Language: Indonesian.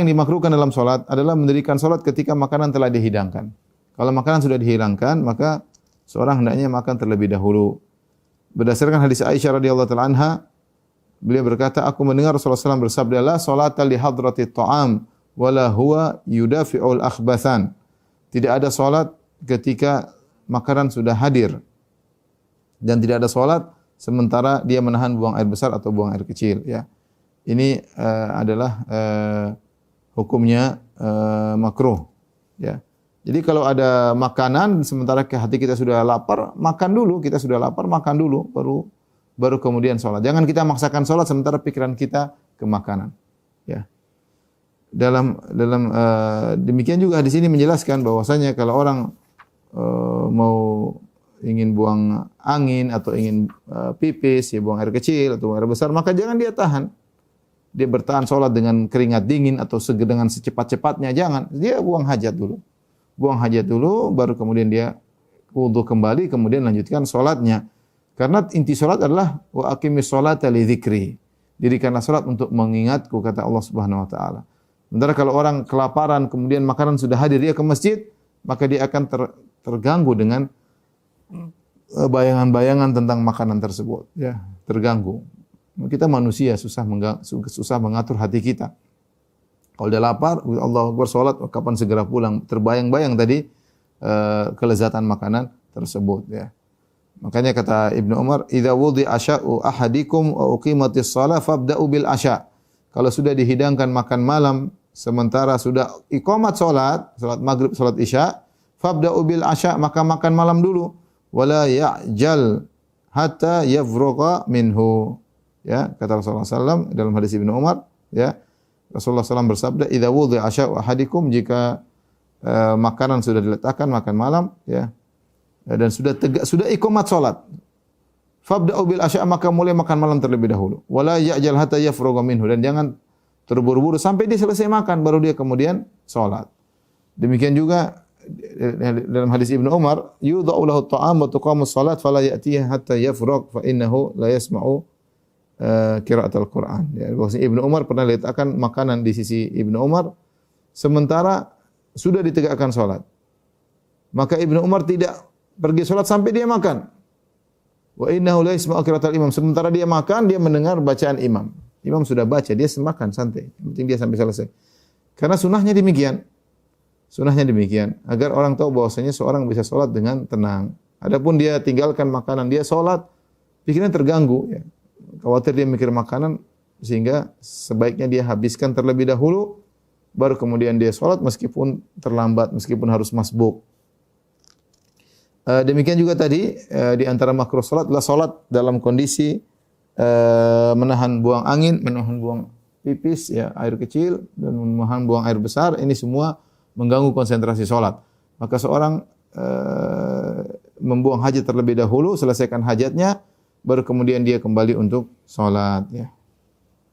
Yang dimakruhkan dalam sholat adalah mendirikan sholat ketika makanan telah dihidangkan. Kalau makanan sudah dihilangkan, maka seorang hendaknya makan terlebih dahulu. Berdasarkan hadis Aisyah radhiyallahu taala anha, beliau berkata, aku mendengar Rasulullah SAW bersabda, la salata li hadrati ta'am, wala huwa yudafi'ul akhbathan. Tidak ada salat ketika makanan sudah hadir. Dan tidak ada salat sementara dia menahan buang air besar atau buang air kecil. Ya. Ini adalah hukumnya makruh. Ya. Jadi kalau ada makanan sementara hati kita sudah lapar, makan dulu. Kita sudah lapar, makan dulu, baru kemudian sholat. Jangan kita maksakan sholat sementara pikiran kita ke makanan. Ya. Demikian juga di sini menjelaskan bahwasanya kalau orang mau ingin buang angin atau ingin pipis, ya buang air kecil atau buang air besar, maka jangan dia tahan. Dia bertahan sholat dengan keringat dingin atau dengan secepat-cepatnya, jangan. Dia buang hajat dulu. Buang hajat dulu, baru kemudian dia wudu kembali, kemudian lanjutkan sholatnya. Karena inti sholat adalah wa aqimis sholata li dzikri. Dirikanlah sholat untuk mengingatku, kata Allah Subhanahu wa taala. Sementara kalau orang kelaparan kemudian makanan sudah hadir, dia ke masjid, maka dia akan terganggu dengan bayangan-bayangan tentang makanan tersebut, ya, terganggu. Kita manusia susah mengatur hati kita. Kalau dia lapar, Allah Akbar sholat, kapan segera pulang? Terbayang-bayang tadi kelezatan makanan tersebut. Ya. Makanya kata Ibnu Umar, "Idza wudi'a asya'u ahadikum wa uqimatis shalah fabda'u bil asya'." Kalau sudah dihidangkan makan malam, sementara sudah iqamat salat maghrib, salat isya, fabda'u bil asya', maka makan malam dulu. Wala ya'jal hatta yafrugha minhu. Ya, kata Rasulullah SAW dalam hadis Ibnu Umar, ya. Rasulullah SAW bersabda, "Idza wudi'a asya'u ahadikum," jika makanan sudah diletakkan makan malam, ya, dan sudah iqamat salat, fabda'u bil asya', maka mulai makan malam terlebih dahulu. Wala ya'jal hatta yafrugha minhu, dan jangan terburu-buru sampai dia selesai makan baru dia kemudian salat. Demikian juga dalam hadis Ibnu Umar, "Yudha'u lahu at-ta'am wa tuqamus salat fala ya'tihi hatta yafrugh fa innahu la yasma'u qiraatul Quran." Ya, bahwasanya Ibnu Umar pernah letakkan makanan di sisi Ibnu Umar sementara sudah ditegakkan salat. Maka Ibnu Umar tidak pergi salat sampai dia makan. Wa innahu la yasma'u qiraatul imam. Sementara dia makan, dia mendengar bacaan imam. Imam sudah baca, dia makan santai. Yang penting dia sampai selesai. Karena sunnahnya demikian. Sunnahnya demikian. Agar orang tahu bahwasanya seorang bisa salat dengan tenang. Adapun dia tinggalkan makanan, dia salat, pikirannya terganggu. Ya. Khawatir dia mikir makanan, sehingga sebaiknya dia habiskan terlebih dahulu, baru kemudian dia salat meskipun terlambat, meskipun harus masbuk. Demikian juga tadi di antara makruh salat adalah salat dalam kondisi menahan buang angin, menahan buang pipis, ya, air kecil, dan menahan buang air besar. Ini semua mengganggu konsentrasi salat. Maka seorang membuang hajat terlebih dahulu, selesaikan hajatnya, baru kemudian dia kembali untuk salat, ya.